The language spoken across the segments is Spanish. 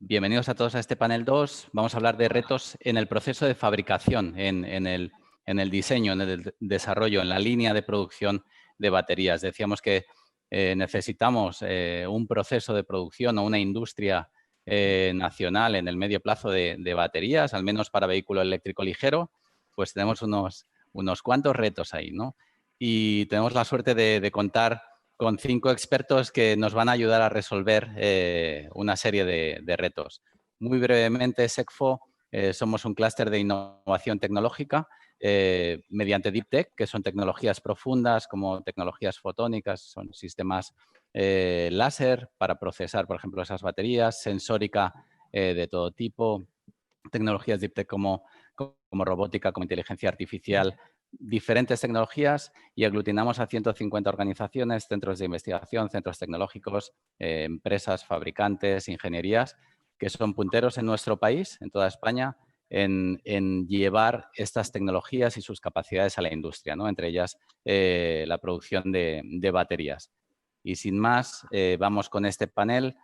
Bienvenidos a todos a este panel 2. Vamos a hablar de retos en el proceso de fabricación, en el diseño, en el desarrollo, en la línea de producción de baterías. Decíamos que necesitamos un proceso de producción o una industria nacional en el medio plazo de baterías, al menos para vehículo eléctrico ligero, pues tenemos unos cuantos retos ahí, ¿no? Y tenemos la suerte de contar con 5 expertos que nos van a ayudar a resolver una serie de retos. Muy brevemente, SECFO somos un clúster de innovación tecnológica mediante Deep Tech, que son tecnologías profundas como tecnologías fotónicas, son sistemas láser para procesar, por ejemplo, esas baterías, sensórica de todo tipo, tecnologías Deep Tech como robótica, como inteligencia artificial, diferentes tecnologías y aglutinamos a 150 organizaciones, centros de investigación, centros tecnológicos, empresas, fabricantes, ingenierías, que son punteros en nuestro país, en toda España, en llevar estas tecnologías y sus capacidades a la industria, ¿no? Entre ellas la producción de baterías. Y sin más, vamos con este panel.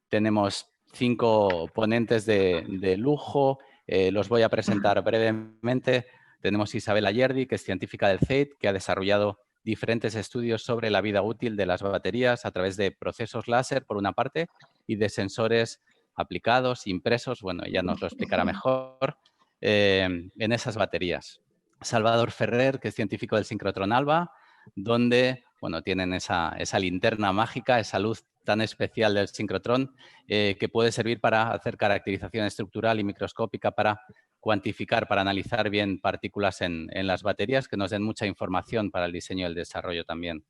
Tenemos 5 ponentes de lujo. Los voy a presentar brevemente. Tenemos Isabel Ayerdi, que es científica del CEIT, que ha desarrollado diferentes estudios sobre la vida útil de las baterías a través de procesos láser, por una parte, y de sensores aplicados, impresos, bueno, ella nos lo explicará mejor, en esas baterías. Salvador Ferrer, que es científico del sincrotrón ALBA, donde, bueno, tienen esa linterna mágica, esa luz tan especial del sincrotrón, que puede servir para hacer caracterización estructural y microscópica para cuantificar, para analizar bien partículas en las baterías, que nos den mucha información para el diseño y el desarrollo también.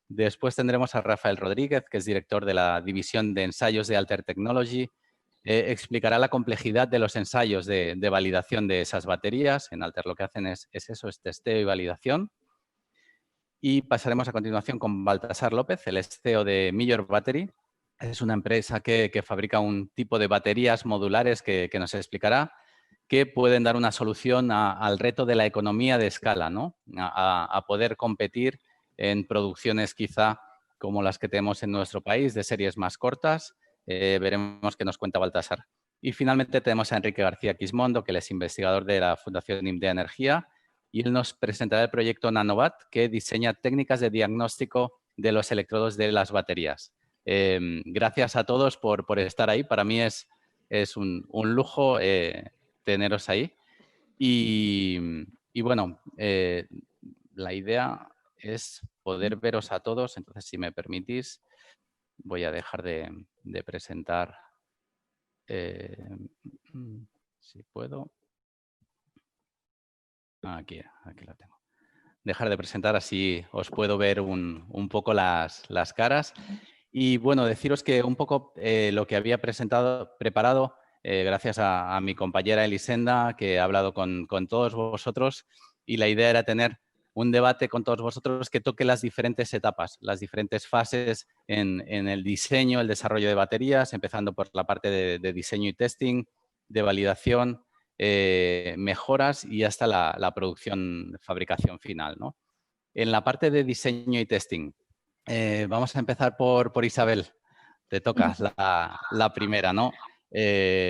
Después tendremos a Rafael Rodríguez, que es director de la División de Ensayos de Alter Technology. Explicará la complejidad de los ensayos de validación de esas baterías. En Alter lo que hacen es eso, es testeo y validación. Y pasaremos a continuación con Baltasar López, el CEO de Millor Battery. Es una empresa que fabrica un tipo de baterías modulares que nos explicará, que pueden dar una solución al reto de la economía de escala, ¿no? A poder competir en producciones quizá como las que tenemos en nuestro país, de series más cortas. Veremos qué nos cuenta Baltasar. Y finalmente tenemos a Enrique García Quismondo, que él es investigador de la Fundación IMDEA Energía, y él nos presentará el proyecto Nanobat, que diseña técnicas de diagnóstico de los electrodos de las baterías. Gracias a todos por estar ahí. Para mí es un lujo teneros ahí. Y bueno, la idea es poder veros a todos. Entonces, si me permitís, voy a dejar de presentar. Si puedo. Aquí la tengo. Dejar de presentar, así os puedo ver un poco las caras. Y bueno, deciros que un poco lo que había preparado, gracias a mi compañera Elisenda, que ha hablado con todos vosotros, y la idea era tener un debate con todos vosotros que toque las diferentes etapas, las diferentes fases en el diseño, el desarrollo de baterías, empezando por la parte de diseño y testing, de validación, mejoras y hasta la producción, fabricación final, ¿no? En la parte de diseño y testing, vamos a empezar por Isabel. Te toca la primera, ¿no? En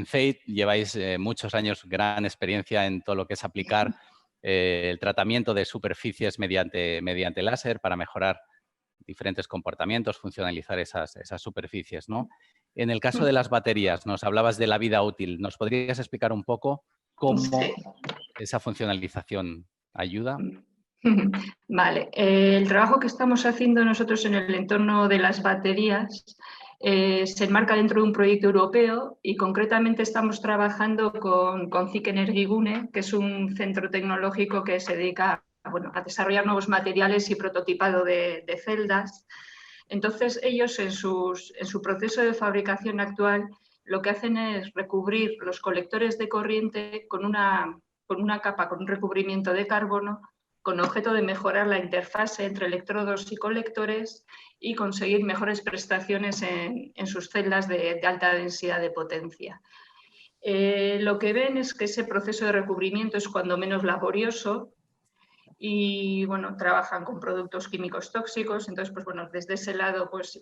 FATE lleváis muchos años, gran experiencia en todo lo que es aplicar el tratamiento de superficies mediante láser para mejorar diferentes comportamientos, funcionalizar esas superficies, ¿no? En el caso de las baterías, nos hablabas de la vida útil. ¿Nos podrías explicar un poco cómo Sí. esa funcionalización ayuda? Vale. El trabajo que estamos haciendo nosotros en el entorno de las baterías se enmarca dentro de un proyecto europeo y concretamente estamos trabajando con CIC Energigune, que es un centro tecnológico que se dedica a desarrollar nuevos materiales y prototipado de celdas. Entonces, ellos en su proceso de fabricación actual lo que hacen es recubrir los colectores de corriente con una capa, con un recubrimiento de carbono, con objeto de mejorar la interfase entre electrodos y colectores y conseguir mejores prestaciones en sus celdas de alta densidad de potencia. Lo que ven es que ese proceso de recubrimiento es cuando menos laborioso y bueno, trabajan con productos químicos tóxicos, entonces pues bueno, desde ese lado pues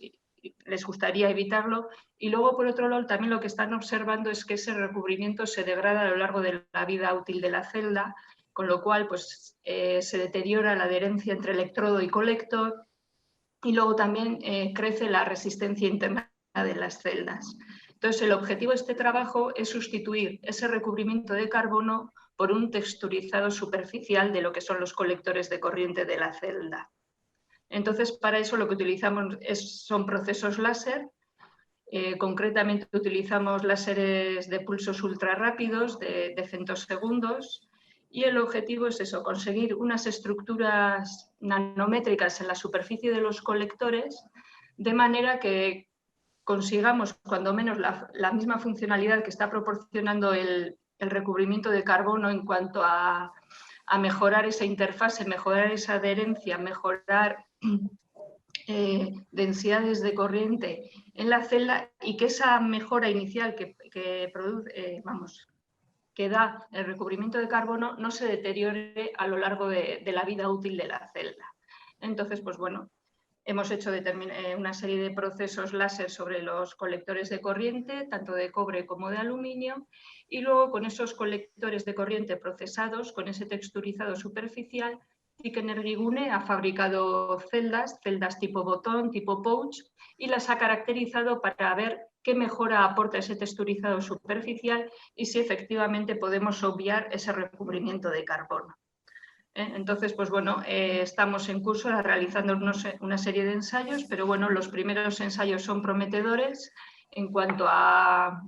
les gustaría evitarlo. Y luego, por otro lado, también lo que están observando es que ese recubrimiento se degrada a lo largo de la vida útil de la celda, con lo cual pues, se deteriora la adherencia entre electrodo y colector, y luego también crece la resistencia interna de las celdas. Entonces, el objetivo de este trabajo es sustituir ese recubrimiento de carbono por un texturizado superficial de lo que son los colectores de corriente de la celda. Entonces, para eso lo que utilizamos son procesos láser. Concretamente utilizamos láseres de pulsos ultra rápidos de femtosegundos, y el objetivo es eso, conseguir unas estructuras nanométricas en la superficie de los colectores, de manera que consigamos cuando menos la misma funcionalidad que está proporcionando el recubrimiento de carbono en cuanto a mejorar esa interfase, mejorar esa adherencia, mejorar densidades de corriente en la celda, y que esa mejora inicial que produce, que da el recubrimiento de carbono no se deteriore a lo largo de la vida útil de la celda. Entonces, pues bueno, hemos hecho una serie de procesos láser sobre los colectores de corriente, tanto de cobre como de aluminio, y luego con esos colectores de corriente procesados, con ese texturizado superficial, TIC Energigune ha fabricado celdas tipo botón, tipo pouch, y las ha caracterizado para ver qué mejora aporta ese texturizado superficial y si efectivamente podemos obviar ese recubrimiento de carbono. Entonces, pues bueno, estamos en curso realizando una serie de ensayos, pero bueno, los primeros ensayos son prometedores en cuanto a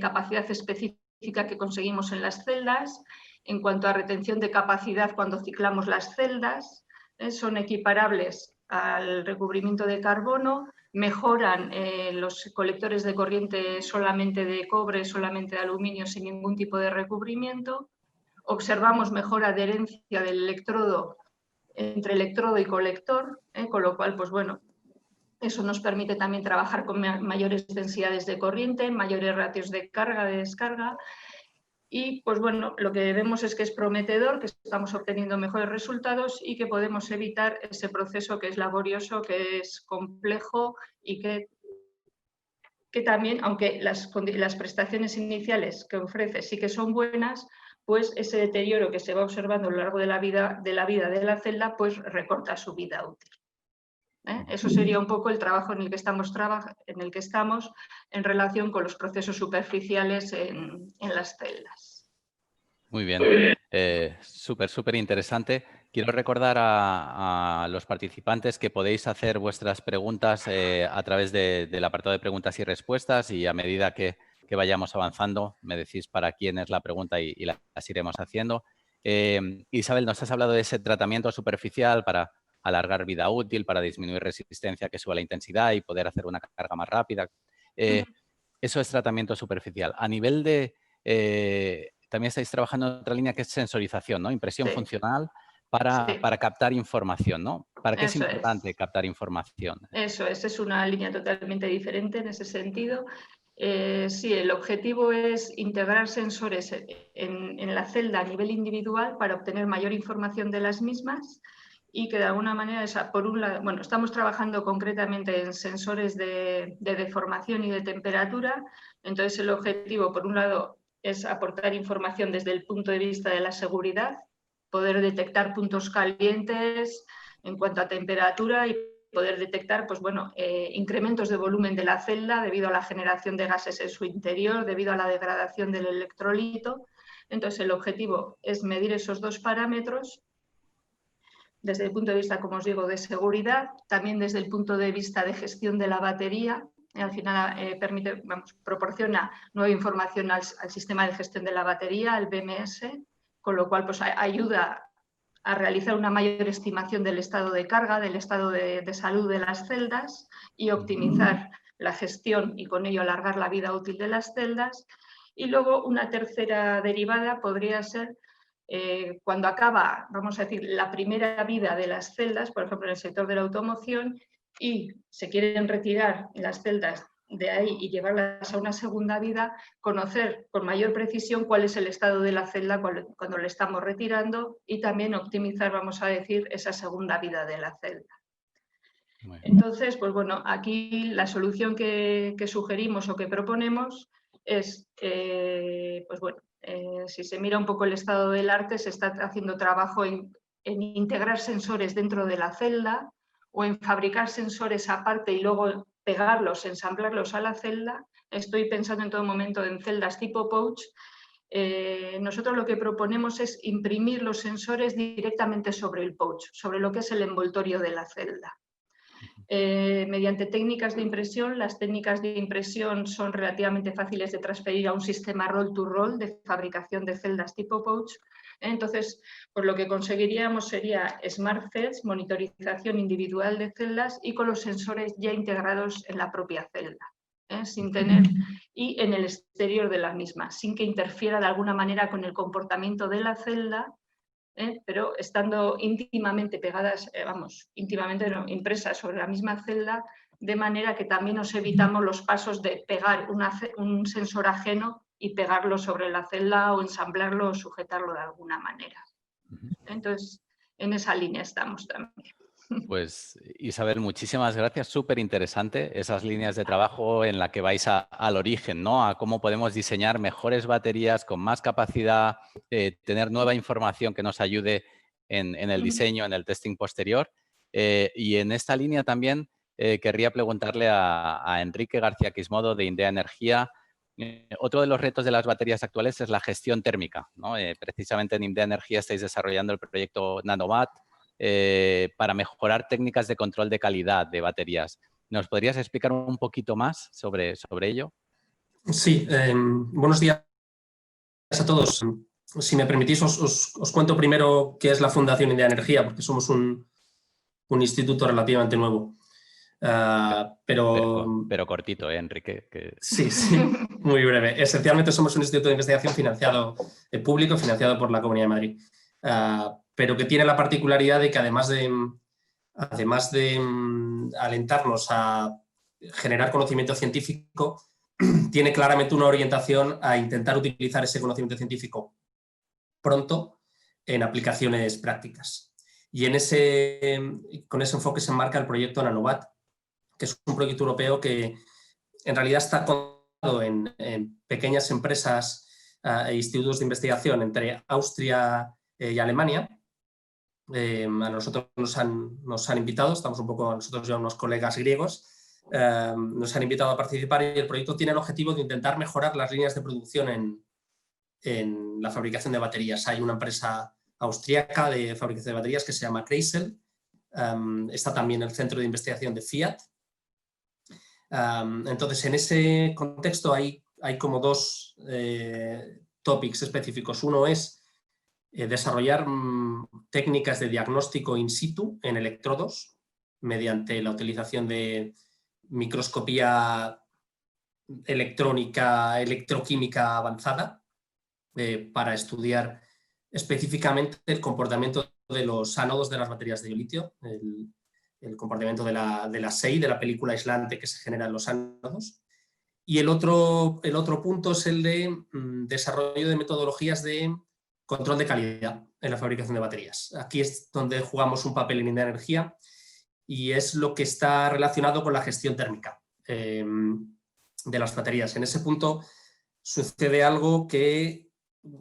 capacidad específica que conseguimos en las celdas, en cuanto a retención de capacidad cuando ciclamos las celdas, son equiparables al recubrimiento de carbono, mejoran los colectores de corriente solamente de cobre, solamente de aluminio, sin ningún tipo de recubrimiento. Observamos mejor adherencia del electrodo entre electrodo y colector, con lo cual, pues bueno, eso nos permite también trabajar con mayores densidades de corriente, mayores ratios de carga, de descarga. Y pues bueno, lo que vemos es que es prometedor, que estamos obteniendo mejores resultados y que podemos evitar ese proceso que es laborioso, que es complejo y que también, aunque las prestaciones iniciales que ofrece sí que son buenas, pues ese deterioro que se va observando a lo largo de la vida de la celda, pues recorta su vida útil. Eso sería un poco el trabajo en el que estamos en relación con los procesos superficiales en las celdas. Muy bien, súper interesante. Quiero recordar a los participantes que podéis hacer vuestras preguntas a través del apartado de preguntas y respuestas, y a medida que vayamos avanzando me decís para quién es la pregunta y las iremos haciendo. Isabel, nos has hablado de ese tratamiento superficial para alargar vida útil, para disminuir resistencia que suba la intensidad y poder hacer una carga más rápida. Eso es tratamiento superficial. A nivel de... también estáis trabajando en otra línea que es sensorización, ¿no? Impresión funcional para captar información, ¿no? ¿Para qué es importante captar información? Eso es una línea totalmente diferente en ese sentido. Sí, el objetivo es integrar sensores en la celda a nivel individual para obtener mayor información de las mismas, y que de alguna manera, por un lado, bueno, estamos trabajando concretamente en sensores de deformación y de temperatura. Entonces, el objetivo, por un lado, es aportar información desde el punto de vista de la seguridad, poder detectar puntos calientes en cuanto a temperatura y poder detectar, pues bueno, incrementos de volumen de la celda debido a la generación de gases en su interior, debido a la degradación del electrolito. Entonces, el objetivo es medir esos dos parámetros desde el punto de vista, como os digo, de seguridad, también desde el punto de vista de gestión de la batería. Al final proporciona nueva información al sistema de gestión de la batería, al BMS, con lo cual pues, ayuda a realizar una mayor estimación del estado de carga, del estado de salud de las celdas, y optimizar la gestión y con ello alargar la vida útil de las celdas. Y luego una tercera derivada podría ser cuando acaba, vamos a decir, la primera vida de las celdas, por ejemplo en el sector de la automoción, y se quieren retirar las celdas de ahí y llevarlas a una segunda vida, conocer con mayor precisión cuál es el estado de la celda cuando le estamos retirando, y también optimizar, vamos a decir, esa segunda vida de la celda. Entonces, pues bueno, aquí la solución que sugerimos o que proponemos es, pues bueno, si se mira un poco el estado del arte, se está haciendo trabajo en integrar sensores dentro de la celda o en fabricar sensores aparte y luego pegarlos, ensamblarlos a la celda. Estoy pensando en todo momento en celdas tipo pouch. Nosotros lo que proponemos es imprimir los sensores directamente sobre el pouch, sobre lo que es el envoltorio de la celda. Mediante técnicas de impresión, las técnicas de impresión son relativamente fáciles de transferir a un sistema roll-to-roll de fabricación de celdas tipo pouch. Entonces, pues lo que conseguiríamos sería Smart Cells, monitorización individual de celdas y con los sensores ya integrados en la propia celda, sin tener, y en el exterior de la misma, sin que interfiera de alguna manera con el comportamiento de la celda, pero estando íntimamente pegadas, íntimamente no, impresas sobre la misma celda, de manera que también nos evitamos los pasos de pegar un sensor ajeno y pegarlo sobre la celda o ensamblarlo o sujetarlo de alguna manera. Entonces, en esa línea estamos también. Pues Isabel, muchísimas gracias, súper interesante esas líneas de trabajo en la que vais al origen, ¿no? A cómo podemos diseñar mejores baterías con más capacidad, tener nueva información que nos ayude en el diseño, en el testing posterior. Y en esta línea también querría preguntarle a Enrique García Quismodo de Indea Energía. Otro de los retos de las baterías actuales es la gestión térmica, ¿no? Precisamente en Indea Energía estáis desarrollando el proyecto Nanobat, para mejorar técnicas de control de calidad de baterías. ¿Nos podrías explicar un poquito más sobre ello? Sí, buenos días a todos. Si me permitís, os cuento primero qué es la Fundación Indea Energía, porque somos un instituto relativamente nuevo. Pero cortito, Enrique. Sí, muy breve. Esencialmente somos un instituto de investigación financiado, público, financiado por la Comunidad de Madrid, pero que tiene la particularidad de que además de alentarnos a generar conocimiento científico, tiene claramente una orientación a intentar utilizar ese conocimiento científico pronto en aplicaciones prácticas. Y con ese enfoque se enmarca el proyecto Nanobat, que es un proyecto europeo que en realidad está concentrado en pequeñas empresas e institutos de investigación entre Austria y Alemania. A nosotros nos han invitado, estamos un poco, nosotros ya unos colegas griegos, nos han invitado a participar y el proyecto tiene el objetivo de intentar mejorar las líneas de producción en la fabricación de baterías. Hay una empresa austríaca de fabricación de baterías que se llama Kreisel, está también el centro de investigación de Fiat. Entonces, en ese contexto hay como dos topics específicos. Uno es desarrollar técnicas de diagnóstico in situ en electrodos mediante la utilización de microscopía electrónica, electroquímica avanzada para estudiar específicamente el comportamiento de los ánodos de las baterías de litio, el comportamiento de la SEI, de la película aislante que se genera en los ánodos. Y el otro punto es el de desarrollo de metodologías de control de calidad en la fabricación de baterías. Aquí es donde jugamos un papel en Indea Energía y es lo que está relacionado con la gestión térmica de las baterías. En ese punto sucede algo que,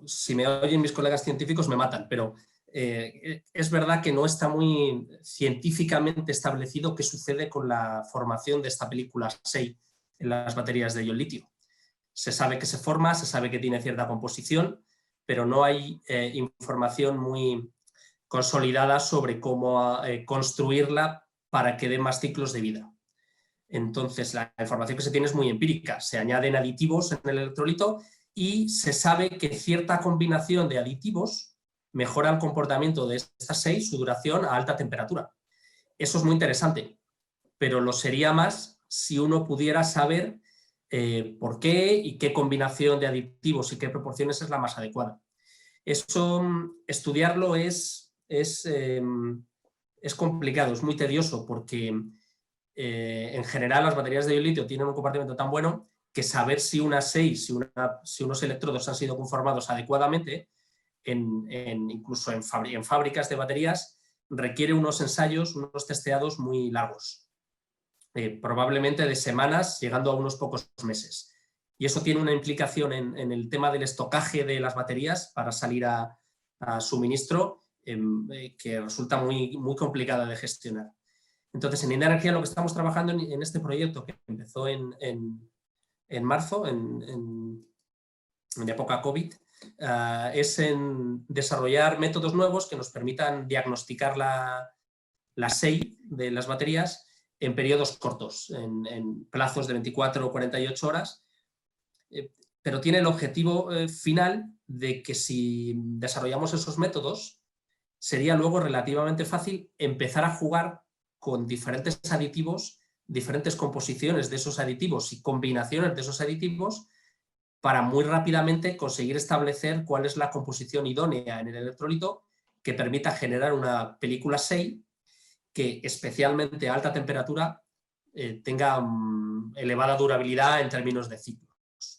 si me oyen mis colegas científicos, me matan, pero es verdad que no está muy científicamente establecido qué sucede con la formación de esta película SEI en las baterías de ion-litio. Se sabe que se forma, se sabe que tiene cierta composición, pero no hay información muy consolidada sobre cómo construirla para que dé más ciclos de vida. Entonces, la información que se tiene es muy empírica. Se añaden aditivos en el electrolito y se sabe que cierta combinación de aditivos mejora el comportamiento de esta SEI, su duración a alta temperatura. Eso es muy interesante, pero lo sería más si uno pudiera saber por qué y qué combinación de aditivos y qué proporciones es la más adecuada. Eso, estudiarlo es complicado, es muy tedioso, porque en general las baterías de litio tienen un comportamiento tan bueno que saber si una SEI, si unos electrodos han sido conformados adecuadamente, incluso en fábricas de baterías, requiere unos ensayos, unos testeados muy largos. probablemente de semanas, llegando a unos pocos meses. Y eso tiene una implicación en el tema del estocaje de las baterías para salir a suministro, que resulta muy, muy complicada de gestionar. Entonces, en Inda Energía lo que estamos trabajando en este proyecto, que empezó en marzo, en época COVID, es en desarrollar métodos nuevos que nos permitan diagnosticar la SEI de las baterías en periodos cortos, en plazos de 24 o 48 horas, pero tiene el objetivo final de que si desarrollamos esos métodos, sería luego relativamente fácil empezar a jugar con diferentes aditivos, diferentes composiciones de esos aditivos y combinaciones de esos aditivos para muy rápidamente conseguir establecer cuál es la composición idónea en el electrolito que permita generar una película SEI que, especialmente a alta temperatura, tenga elevada durabilidad en términos de ciclos.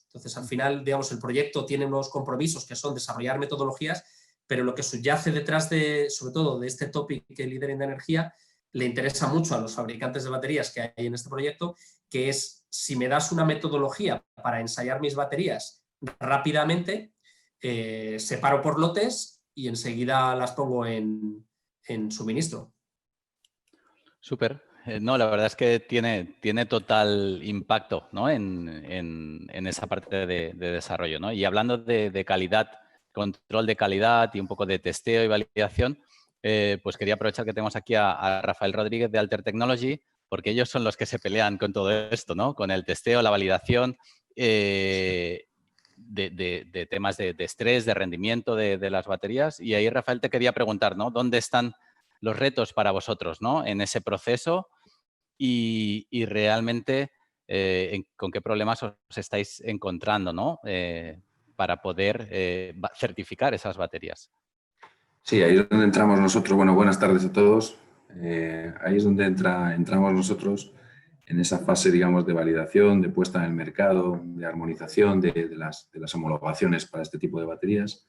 Entonces, al final, digamos, el proyecto tiene unos compromisos que son desarrollar metodologías, pero lo que subyace detrás sobre todo de este topic que lidera Inda Energía, le interesa mucho a los fabricantes de baterías que hay en este proyecto, que es, si me das una metodología para ensayar mis baterías rápidamente, separo por lotes y enseguida las pongo en suministro. Súper. No, la verdad es que tiene total impacto, ¿no? en esa parte de desarrollo, ¿no? Y hablando de calidad, control de calidad y un poco de testeo y validación, pues quería aprovechar que tenemos aquí a Rafael Rodríguez de Alter Technology, porque ellos son los que se pelean con todo esto, ¿no? Con el testeo, la validación de temas de estrés, de rendimiento de las baterías. Y ahí, Rafael, te quería preguntar, ¿no? ¿Dónde están los retos para vosotros, ¿no? En ese proceso y realmente con qué problemas os estáis encontrando, ¿no? Para poder certificar esas baterías. Sí, ahí es donde entramos nosotros. Bueno, buenas tardes a todos. Ahí es donde entramos nosotros en esa fase, digamos, de validación, de puesta en el mercado, de armonización de las homologaciones para este tipo de baterías.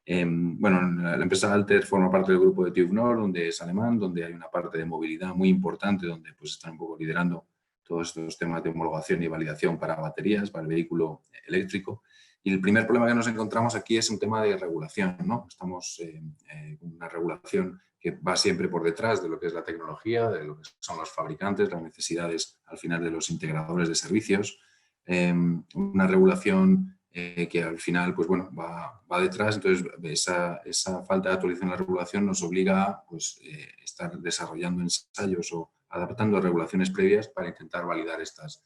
Bueno, la empresa Alter forma parte del grupo de TÜV Nord, donde es alemán, donde hay una parte de movilidad muy importante, donde pues están un poco liderando todos estos temas de homologación y validación para baterías, para el vehículo eléctrico. Y el primer problema que nos encontramos aquí es un tema de regulación, ¿no? Estamos con una regulación que va siempre por detrás de lo que es la tecnología, de lo que son los fabricantes, las necesidades al final de los integradores de servicios. Una regulación que al final pues bueno, va detrás, entonces esa falta de actualización de la regulación nos obliga a pues, estar desarrollando ensayos o adaptando regulaciones previas para intentar validar estas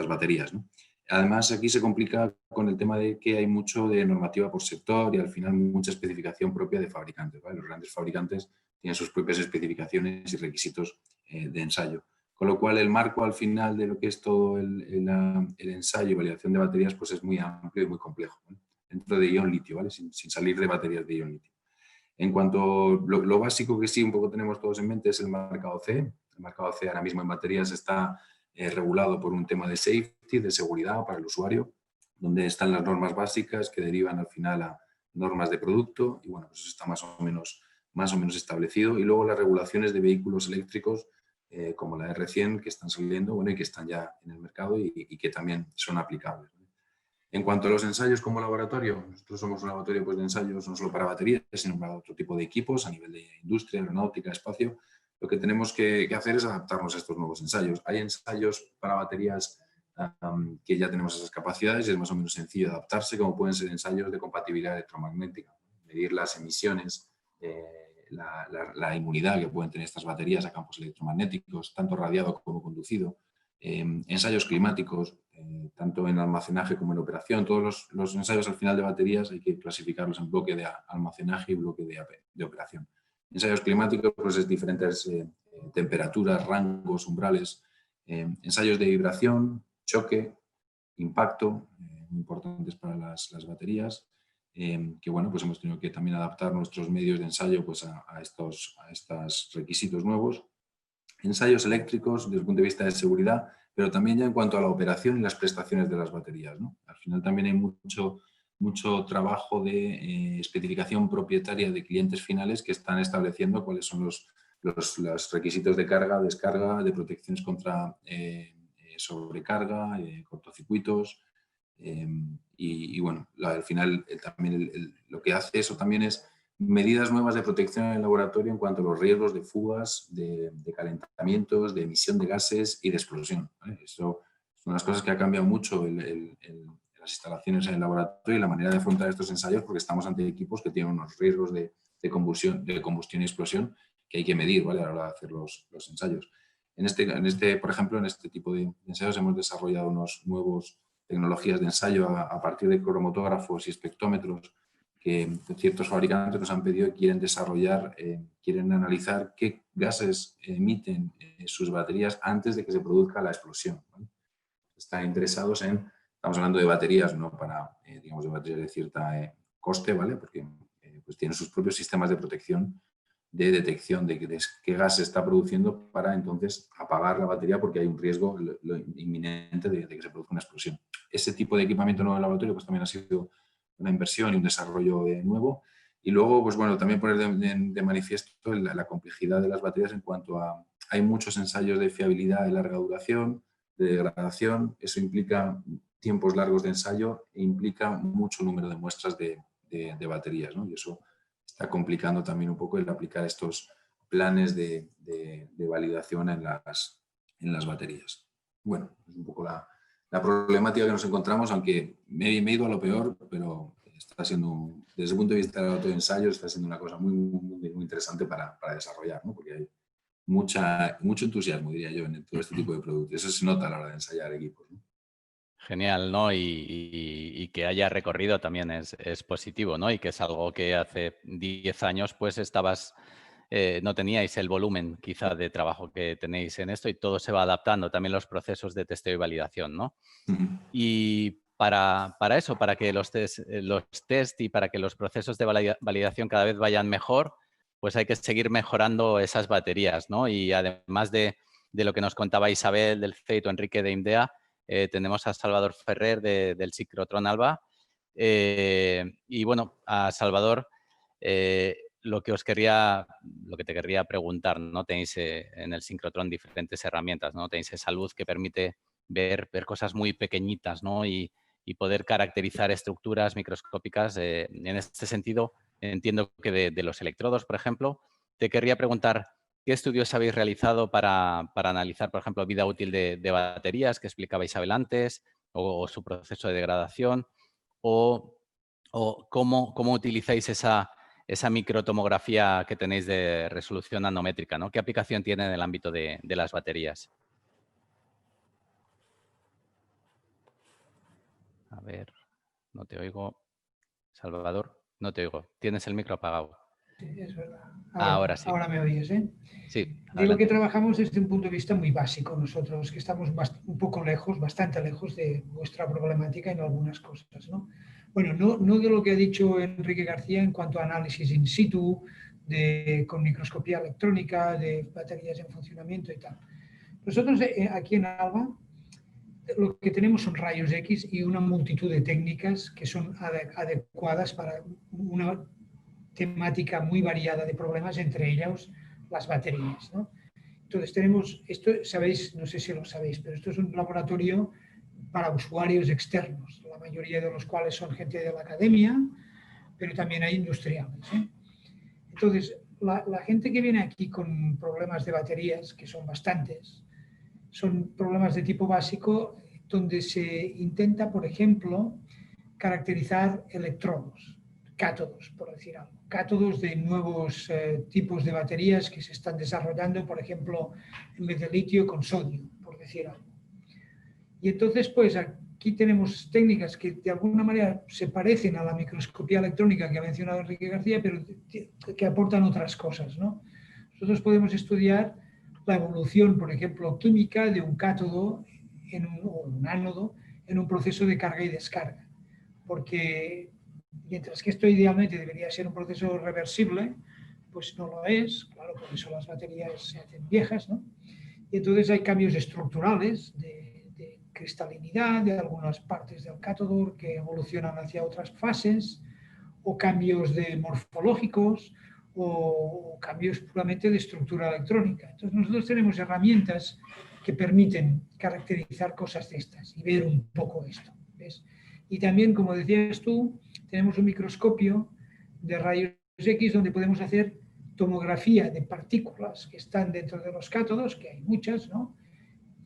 baterías, ¿no? Además, aquí se complica con el tema de que hay mucho de normativa por sector y al final mucha especificación propia de fabricantes, ¿vale? Los grandes fabricantes tienen sus propias especificaciones y requisitos de ensayo. Con lo cual, el marco al final de lo que es todo el ensayo y validación de baterías pues es muy amplio y muy complejo, ¿vale? Dentro de ion litio, ¿vale? Sin salir de baterías de ion litio. En cuanto a lo básico que sí un poco tenemos todos en mente es el marcado CE. El marcado CE ahora mismo en baterías está regulado por un tema de safety, de seguridad para el usuario, donde están las normas básicas que derivan al final a normas de producto y bueno, pues eso está más o menos establecido. Y luego las regulaciones de vehículos eléctricos como la R100 que están saliendo, bueno, y que están ya en el mercado y que también son aplicables. En cuanto a los ensayos como laboratorio, nosotros somos un laboratorio pues, de ensayos no solo para baterías, sino para otro tipo de equipos a nivel de industria, aeronáutica, espacio. Lo que tenemos que hacer es adaptarnos a estos nuevos ensayos. Hay ensayos para baterías que ya tenemos esas capacidades y es más o menos sencillo adaptarse, como pueden ser ensayos de compatibilidad electromagnética, medir las emisiones, la inmunidad que pueden tener estas baterías a campos electromagnéticos, tanto radiado como conducido, ensayos climáticos, tanto en almacenaje como en operación. Todos los ensayos al final de baterías hay que clasificarlos en bloque de almacenaje y bloque de operación. Ensayos climáticos, pues es diferentes temperaturas, rangos, umbrales, ensayos de vibración, choque, impacto, muy importantes para las baterías, que bueno, pues hemos tenido que también adaptar nuestros medios de ensayo pues a estos requisitos nuevos. Ensayos eléctricos desde el punto de vista de seguridad, pero también ya en cuanto a la operación y las prestaciones de las baterías, ¿no? Al final también hay mucho trabajo de especificación propietaria de clientes finales que están estableciendo cuáles son los requisitos de carga, descarga, de protecciones contra sobrecarga, cortocircuitos. Y bueno, al final también lo que hace eso también es medidas nuevas de protección en el laboratorio en cuanto a los riesgos de fugas, de calentamientos, de emisión de gases y de explosión, ¿vale? Eso son las cosas que ha cambiado mucho las instalaciones en el laboratorio y la manera de afrontar estos ensayos, porque estamos ante equipos que tienen unos riesgos de combustión y explosión que hay que medir, ¿vale? A la hora de hacer los ensayos. Por ejemplo, en este tipo de ensayos hemos desarrollado unos nuevos tecnologías de ensayo a partir de cromatógrafos y espectrómetros que ciertos fabricantes nos han pedido y quieren desarrollar, quieren analizar qué gases emiten sus baterías antes de que se produzca la explosión, ¿vale? Están interesados estamos hablando de baterías, no para, digamos, de baterías de cierta coste, ¿vale? Porque pues tienen sus propios sistemas de protección, de detección de qué gas se está produciendo para entonces apagar la batería porque hay un riesgo inminente de que se produzca una explosión. Ese tipo de equipamiento nuevo en el laboratorio pues también ha sido una inversión y un desarrollo nuevo. Y luego, pues bueno, también poner de manifiesto la complejidad de las baterías en cuanto a... Hay muchos ensayos de fiabilidad de larga duración, de degradación. Eso implica tiempos largos de ensayo e implica mucho número de muestras de baterías, ¿no? Y eso está complicando también un poco el aplicar estos planes de validación en las baterías. Bueno, es un poco la problemática que nos encontramos, aunque me he ido a lo peor, pero está siendo, desde el punto de vista del autoensayo, está siendo una cosa muy interesante para desarrollar, ¿no? Porque hay mucho entusiasmo, diría yo, en todo este tipo de productos. Eso se nota a la hora de ensayar equipos, ¿no? Genial, ¿no? Y que haya recorrido también es positivo, ¿no? Y que es algo que hace 10 años pues no teníais el volumen quizá de trabajo que tenéis en esto y todo se va adaptando, también los procesos de testeo y validación, ¿no? Uh-huh. Y para eso, para que los test y para que los procesos de validación cada vez vayan mejor, pues hay que seguir mejorando esas baterías, ¿no? Y además de lo que nos contaba Isabel del CEITO, Enrique de IMDEA, tenemos a Salvador Ferrer del Sincrotrón Alba. Y bueno, a Salvador, lo que te querría preguntar, ¿no? Tenéis en el Sincrotrón diferentes herramientas, ¿no? Tenéis esa luz que permite ver cosas muy pequeñitas, ¿no? Y poder caracterizar estructuras microscópicas. En este sentido, entiendo que de los electrodos, por ejemplo, te querría preguntar ¿qué estudios habéis realizado para analizar, por ejemplo, vida útil de baterías que explicaba Isabel antes o su proceso de degradación? ¿O cómo utilizáis esa microtomografía que tenéis de resolución nanométrica, ¿no? ¿Qué aplicación tiene en el ámbito de las baterías? A ver, no te oigo. Salvador, no te oigo. Tienes el micro apagado. Sí, es verdad. Ahora sí. Ahora me oyes, ¿eh? Sí, digo adelante. que trabajamos desde un punto de vista muy básico nosotros, que estamos un poco lejos, bastante lejos de vuestra problemática en algunas cosas, ¿no? Bueno, no de lo que ha dicho Enrique García en cuanto a análisis in situ, con microscopía electrónica, de baterías en funcionamiento y tal. Nosotros aquí en Alba lo que tenemos son rayos X y una multitud de técnicas que son adecuadas para una temática muy variada de problemas, entre ellos las baterías, ¿no? Entonces tenemos, esto sabéis, no sé si lo sabéis, pero esto es un laboratorio para usuarios externos, la mayoría de los cuales son gente de la academia, pero también hay industriales, ¿eh? Entonces, la gente que viene aquí con problemas de baterías, que son bastantes, son problemas de tipo básico donde se intenta, por ejemplo, caracterizar electrodos, cátodos, por decir algo. Cátodos de nuevos tipos de baterías que se están desarrollando, por ejemplo, en vez de litio con sodio, por decir algo. Y entonces, pues aquí tenemos técnicas que de alguna manera se parecen a la microscopía electrónica que ha mencionado Enrique García, pero que aportan otras cosas, ¿no? Nosotros podemos estudiar la evolución, por ejemplo, química de un cátodo o un ánodo en un proceso de carga y descarga. Porque mientras que esto idealmente debería ser un proceso reversible, pues no lo es, claro, por eso las baterías se hacen viejas, ¿no? Y entonces hay cambios estructurales de cristalinidad de algunas partes del cátodo que evolucionan hacia otras fases, o cambios morfológicos, o cambios puramente de estructura electrónica. Entonces nosotros tenemos herramientas que permiten caracterizar cosas de estas y ver un poco esto, ¿ves? Y también, como decías tú, tenemos un microscopio de rayos X donde podemos hacer tomografía de partículas que están dentro de los cátodos, que hay muchas, ¿no?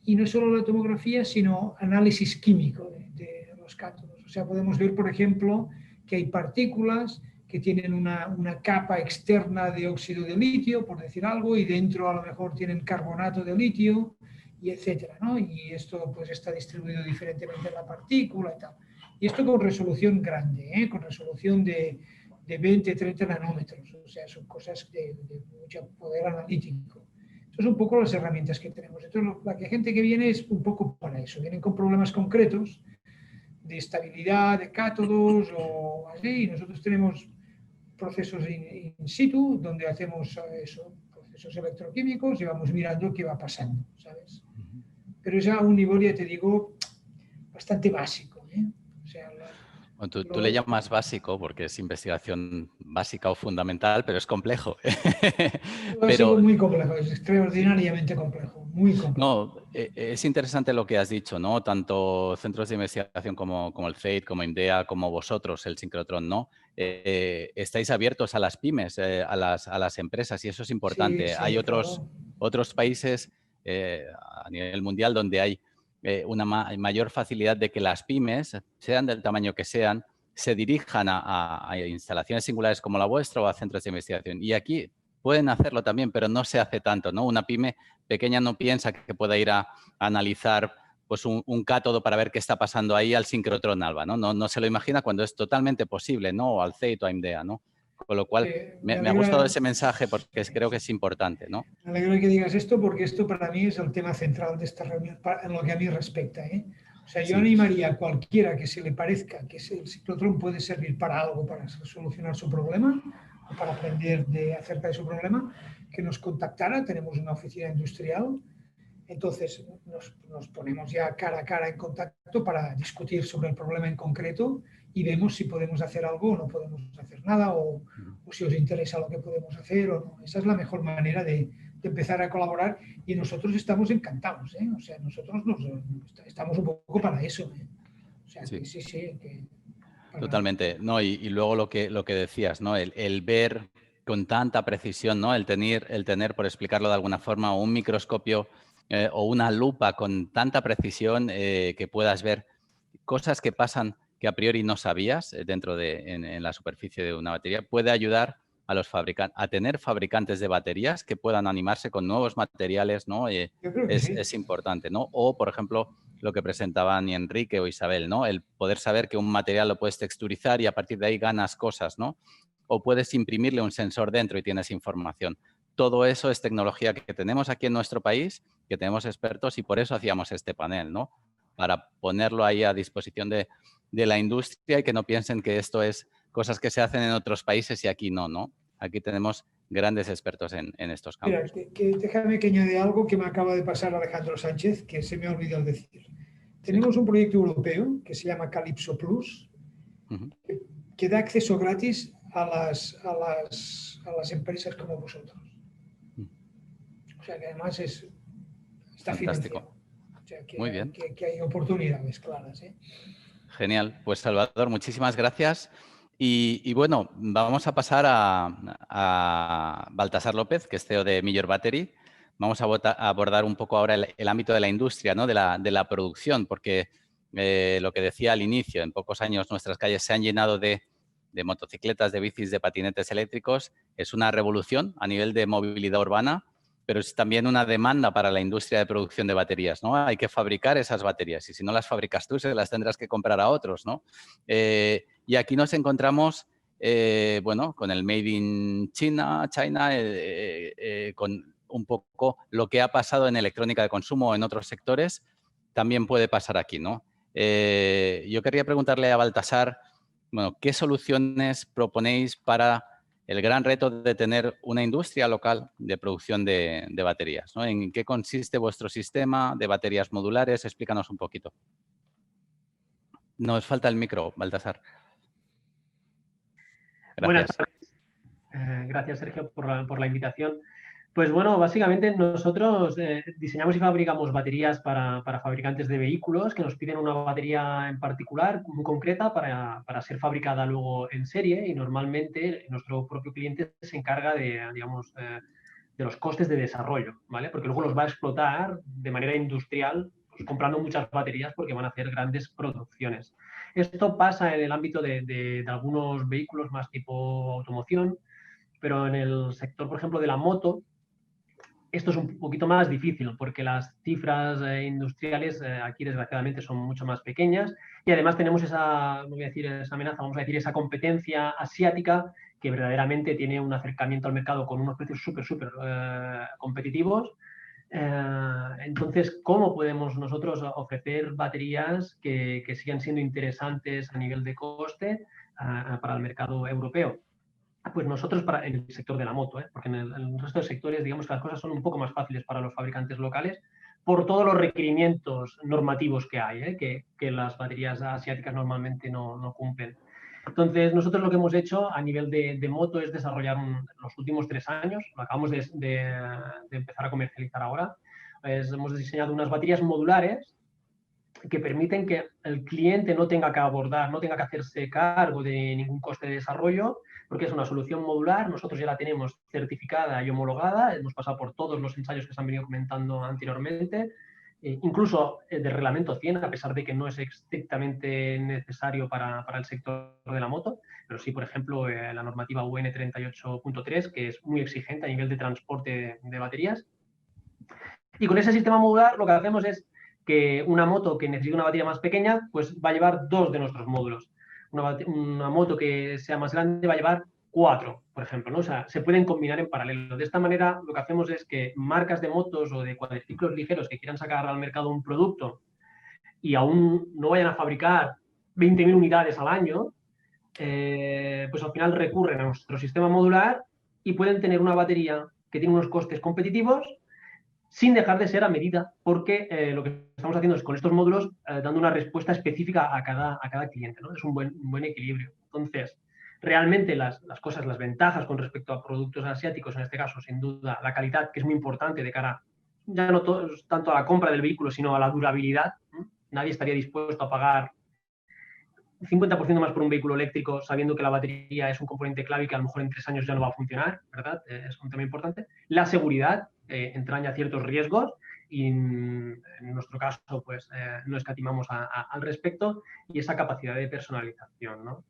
Y no solo la tomografía, sino análisis químico de los cátodos. O sea, podemos ver, por ejemplo, que hay partículas que tienen una capa externa de óxido de litio, por decir algo, y dentro a lo mejor tienen carbonato de litio, y etcétera, ¿no? Y esto pues está distribuido diferentemente en la partícula y tal. Y esto con resolución grande, ¿eh? Con resolución de 20, 30 nanómetros. O sea, son cosas de mucho poder analítico. Estas son un poco las herramientas que tenemos. Entonces, la gente que viene es un poco para eso. Vienen con problemas concretos de estabilidad de cátodos o así, y nosotros tenemos procesos in situ donde hacemos eso, procesos electroquímicos y vamos mirando qué va pasando, ¿sabes? Pero es a un nivel, ya te digo, bastante básico, ¿eh? O sea, Bueno, tú le llamas básico porque es investigación básica o fundamental, pero es complejo. Básico muy complejo, es extraordinariamente complejo, muy complejo. No, es interesante lo que has dicho, ¿no? Tanto centros de investigación como el CEIT, como IMDEA, como vosotros, el sincrotrón, ¿no? Estáis abiertos a las pymes, a las empresas, y eso es importante. Sí, sí, Hay claro. otros países a nivel mundial donde hay una mayor facilidad de que las pymes, sean del tamaño que sean, se dirijan a instalaciones singulares como la vuestra o a centros de investigación. Y aquí pueden hacerlo también, pero no se hace tanto, ¿no? Una pyme pequeña no piensa que pueda ir a analizar pues un cátodo para ver qué está pasando ahí al sincrotrón ALBA, ¿no? No se lo imagina cuando es totalmente posible, ¿no? O al CEIT o a IMDEA, ¿no? Con lo cual, me ha gustado ese mensaje porque creo que es importante, ¿no? Me alegro que digas esto porque esto para mí es el tema central de esta reunión, en lo que a mí respecta, ¿eh? O sea, yo animaría a cualquiera que se le parezca que el ciclotrón puede servir para algo, para solucionar su problema o para aprender acerca de su problema, que nos contactara. Tenemos una oficina industrial. Entonces nos ponemos ya cara a cara en contacto para discutir sobre el problema en concreto y vemos si podemos hacer algo o no podemos hacer nada o si os interesa lo que podemos hacer o no. Esa es la mejor manera de empezar a colaborar y nosotros estamos encantados, ¿eh? O sea, nosotros estamos un poco para eso, ¿eh? O sea, sí. Totalmente. No, y luego lo que decías, ¿no? El ver con tanta precisión, ¿no? El tener, por explicarlo de alguna forma, un microscopio o una lupa con tanta precisión que puedas ver cosas que pasan que a priori no sabías en la superficie de una batería, puede ayudar a los fabricantes, a tener fabricantes de baterías que puedan animarse con nuevos materiales, ¿no? Yo creo que sí. Es importante, ¿no? O, por ejemplo, lo que presentaban ni Enrique o Isabel, ¿no? El poder saber que un material lo puedes texturizar y a partir de ahí ganas cosas, ¿no? O puedes imprimirle un sensor dentro y tienes información. Todo eso es tecnología que tenemos aquí en nuestro país, que tenemos expertos y por eso hacíamos este panel, ¿no? Para ponerlo ahí a disposición de la industria y que no piensen que esto es cosas que se hacen en otros países y aquí no, ¿no? Aquí tenemos grandes expertos en estos campos. Mira, déjame que añade algo que me acaba de pasar Alejandro Sánchez, que se me ha olvidado decir. Tenemos un proyecto europeo que se llama Calypso Plus, que da acceso gratis a las empresas como vosotros. O sea, que además está financiado. O sea, que, muy bien. Que hay oportunidades claras, ¿eh? Genial. Pues Salvador, muchísimas gracias. Y bueno, vamos a pasar a Baltasar López, que es CEO de Millor Battery. Vamos a abordar un poco ahora el ámbito de la industria, ¿no? de la producción, porque lo que decía al inicio, en pocos años nuestras calles se han llenado de motocicletas, de bicis, de patinetes eléctricos. Es una revolución a nivel de movilidad urbana, pero es también una demanda para la industria de producción de baterías, ¿no? Hay que fabricar esas baterías y si no las fabricas tú, se las tendrás que comprar a otros, ¿no? Y aquí nos encontramos, bueno, con el Made in China, con un poco lo que ha pasado en electrónica de consumo o en otros sectores, también puede pasar aquí, ¿no? Yo quería preguntarle a Baltasar, bueno, ¿qué soluciones proponéis para el gran reto de tener una industria local de producción de baterías, ¿no? ¿En qué consiste vuestro sistema de baterías modulares? Explícanos un poquito. Nos falta el micro, Baltasar. Gracias. Buenas tardes. Gracias, Sergio, por la invitación. Pues bueno, básicamente nosotros diseñamos y fabricamos baterías para fabricantes de vehículos que nos piden una batería en particular, muy concreta, para ser fabricada luego en serie, y normalmente nuestro propio cliente se encarga de, digamos, de los costes de desarrollo, ¿vale? Porque luego los va a explotar de manera industrial, pues, comprando muchas baterías porque van a hacer grandes producciones. Esto pasa en el ámbito de algunos vehículos más tipo automoción, pero en el sector, por ejemplo, de la moto, esto es un poquito más difícil porque las cifras industriales aquí desgraciadamente son mucho más pequeñas, y además tenemos esa, no voy a decir esa amenaza, vamos a decir esa competencia asiática que verdaderamente tiene un acercamiento al mercado con unos precios súper competitivos. Entonces, ¿cómo podemos nosotros ofrecer baterías que sigan siendo interesantes a nivel de coste para el mercado europeo? Pues nosotros en el sector de la moto, porque en el resto de sectores digamos que las cosas son un poco más fáciles para los fabricantes locales por todos los requerimientos normativos que hay, que las baterías asiáticas normalmente no cumplen. Entonces, nosotros lo que hemos hecho a nivel de moto es desarrollar los últimos 3 años, lo acabamos de empezar a comercializar ahora, hemos diseñado unas baterías modulares que permiten que el cliente no tenga que abordar, no tenga que hacerse cargo de ningún coste de desarrollo, porque es una solución modular. Nosotros ya la tenemos certificada y homologada, hemos pasado por todos los ensayos que se han venido comentando anteriormente, incluso del reglamento 100, a pesar de que no es estrictamente necesario para el sector de la moto, pero sí, por ejemplo, la normativa UN 38.3, que es muy exigente a nivel de transporte de baterías. Y con ese sistema modular lo que hacemos es que una moto que necesite una batería más pequeña, pues va a llevar 2 de nuestros módulos. Una moto que sea más grande va a llevar 4, por ejemplo, ¿no? O sea, se pueden combinar en paralelo. De esta manera, lo que hacemos es que marcas de motos o de cuadriciclos ligeros que quieran sacar al mercado un producto y aún no vayan a fabricar 20.000 unidades al año, pues al final recurren a nuestro sistema modular y pueden tener una batería que tiene unos costes competitivos sin dejar de ser a medida, porque lo que estamos haciendo es con estos módulos dando una respuesta específica a cada cliente, ¿no? Es un buen equilibrio. Entonces, realmente las cosas, las ventajas con respecto a productos asiáticos, en este caso, sin duda, la calidad, que es muy importante de cara, ya no tanto a la compra del vehículo, sino a la durabilidad. Nadie estaría dispuesto a pagar 50% más por un vehículo eléctrico sabiendo que la batería es un componente clave y que a lo mejor en 3 años ya no va a funcionar, ¿verdad? Es un tema importante. La seguridad entraña ciertos riesgos y en nuestro caso pues no escatimamos al respecto, y esa capacidad de personalización, ¿no?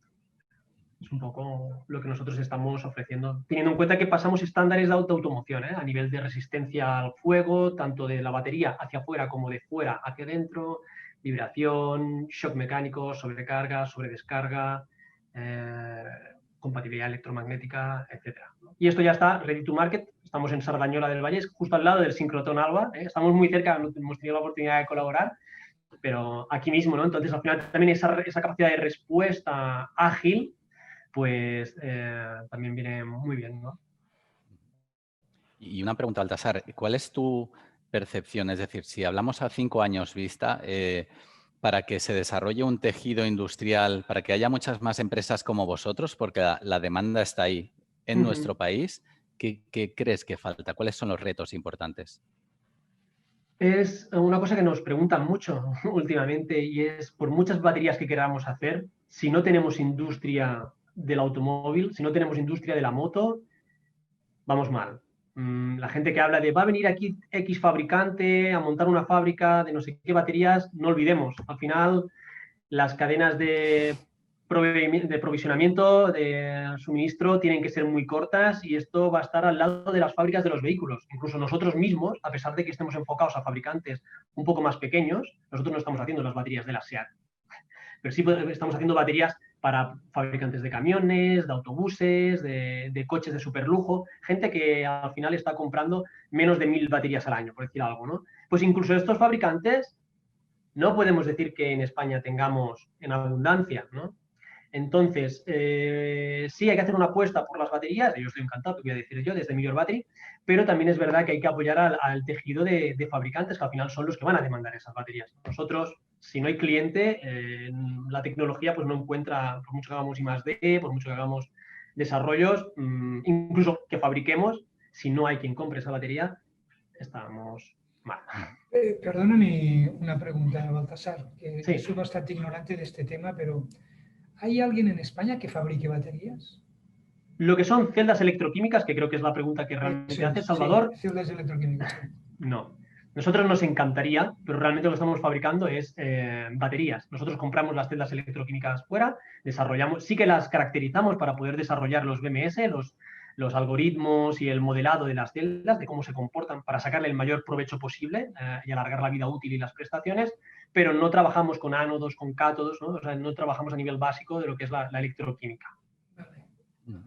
Es un poco lo que nosotros estamos ofreciendo, teniendo en cuenta que pasamos estándares de automoción a nivel de resistencia al fuego, tanto de la batería hacia afuera como de fuera hacia adentro, vibración, shock mecánico, sobrecarga, sobredescarga, compatibilidad electromagnética, etc. Y esto ya está ready to market. Estamos en Sardañola del Valle, justo al lado del sincrotrón Alba. Estamos muy cerca, no hemos tenido la oportunidad de colaborar, pero aquí mismo, ¿no? Entonces, al final, también esa capacidad de respuesta ágil, pues también viene muy bien, ¿no? Y una pregunta, Baltasar, ¿cuál es tu percepción? Es decir, si hablamos a 5 años vista, para que se desarrolle un tejido industrial, para que haya muchas más empresas como vosotros, porque la demanda está ahí en nuestro país, ¿qué crees que falta? ¿Cuáles son los retos importantes? Es una cosa que nos preguntan mucho últimamente, y es, por muchas baterías que queramos hacer, si no tenemos industria del automóvil, si no tenemos industria de la moto, vamos mal. La gente que habla de va a venir aquí X fabricante a montar una fábrica de no sé qué baterías, no olvidemos, al final las cadenas de provisionamiento, de suministro, tienen que ser muy cortas, y esto va a estar al lado de las fábricas de los vehículos. Incluso nosotros mismos, a pesar de que estemos enfocados a fabricantes un poco más pequeños, nosotros no estamos haciendo las baterías de la SEAT, pero sí estamos haciendo baterías para fabricantes de camiones, de autobuses, de coches de superlujo, gente que al final está comprando menos de 1.000 baterías al año, por decir algo, ¿no? Pues incluso estos fabricantes no podemos decir que en España tengamos en abundancia, ¿no? Entonces, sí hay que hacer una apuesta por las baterías, yo estoy encantado, te voy a decir yo, desde Millor Battery, pero también es verdad que hay que apoyar al tejido de fabricantes, que al final son los que van a demandar esas baterías. Nosotros, si no hay cliente, la tecnología pues no encuentra, por mucho que hagamos I+D, por mucho que hagamos desarrollos, incluso que fabriquemos, si no hay quien compre esa batería, estamos mal. Perdóname una pregunta, Baltasar, que Sí. soy bastante ignorante de este tema, pero ¿hay alguien en España que fabrique baterías? Lo que son celdas electroquímicas, que creo que es la pregunta que realmente hace Salvador, Sí, celdas electroquímicas. Sí. no. Nosotros nos encantaría, pero realmente lo que estamos fabricando es baterías. Nosotros compramos las celdas electroquímicas fuera, desarrollamos, sí que las caracterizamos para poder desarrollar los BMS, los algoritmos y el modelado de las celdas, de cómo se comportan para sacarle el mayor provecho posible y alargar la vida útil y las prestaciones, pero no trabajamos con ánodos, con cátodos, ¿no? O sea, no trabajamos a nivel básico de lo que es la electroquímica. Vale.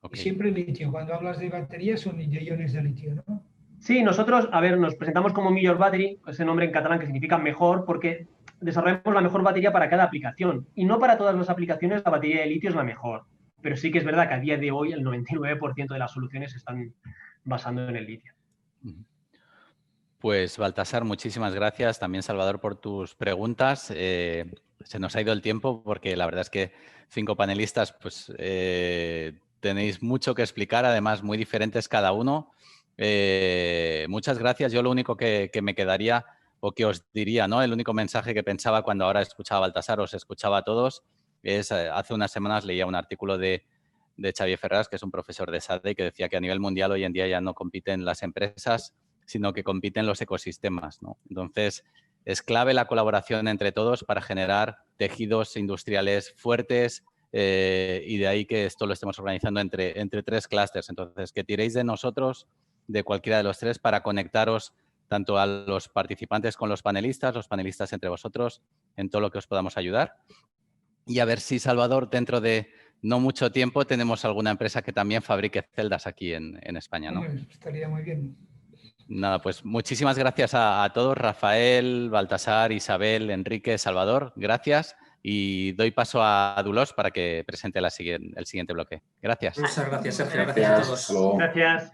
Ok. Y siempre litio. Cuando hablas de baterías son de iones de litio, ¿no? Sí, nosotros, a ver, nos presentamos como Millor Battery, ese nombre en catalán que significa mejor, porque desarrollamos la mejor batería para cada aplicación. Y no para todas las aplicaciones la batería de litio es la mejor. Pero sí que es verdad que a día de hoy el 99% de las soluciones se están basando en el litio. Pues Baltasar, muchísimas gracias. También Salvador por tus preguntas. Se nos ha ido el tiempo porque la verdad es que 5 panelistas pues tenéis mucho que explicar, además muy diferentes cada uno. Muchas gracias. Yo lo único que me quedaría o que os diría, ¿no? El único mensaje que pensaba cuando ahora escuchaba a Baltasar, os escuchaba a todos, es hace unas semanas leía un artículo de Xavier Ferraz, que es un profesor de SADE, que decía que a nivel mundial hoy en día ya no compiten las empresas, sino que compiten los ecosistemas, ¿no? Entonces, es clave la colaboración entre todos para generar tejidos industriales fuertes y de ahí que esto lo estemos organizando entre 3 clústeres. Entonces, que tiréis de nosotros, de cualquiera de los 3, para conectaros tanto a los participantes con los panelistas entre vosotros, en todo lo que os podamos ayudar. Y a ver si, Salvador, dentro de no mucho tiempo tenemos alguna empresa que también fabrique celdas aquí en España, ¿no? Hombre, estaría muy bien. Nada, pues muchísimas gracias a todos, Rafael, Baltasar, Isabel, Enrique, Salvador, gracias. Y doy paso a Dulos para que presente el siguiente bloque. Gracias. Muchas gracias, Sergio. Gracias a todos. Hasta luego. Gracias.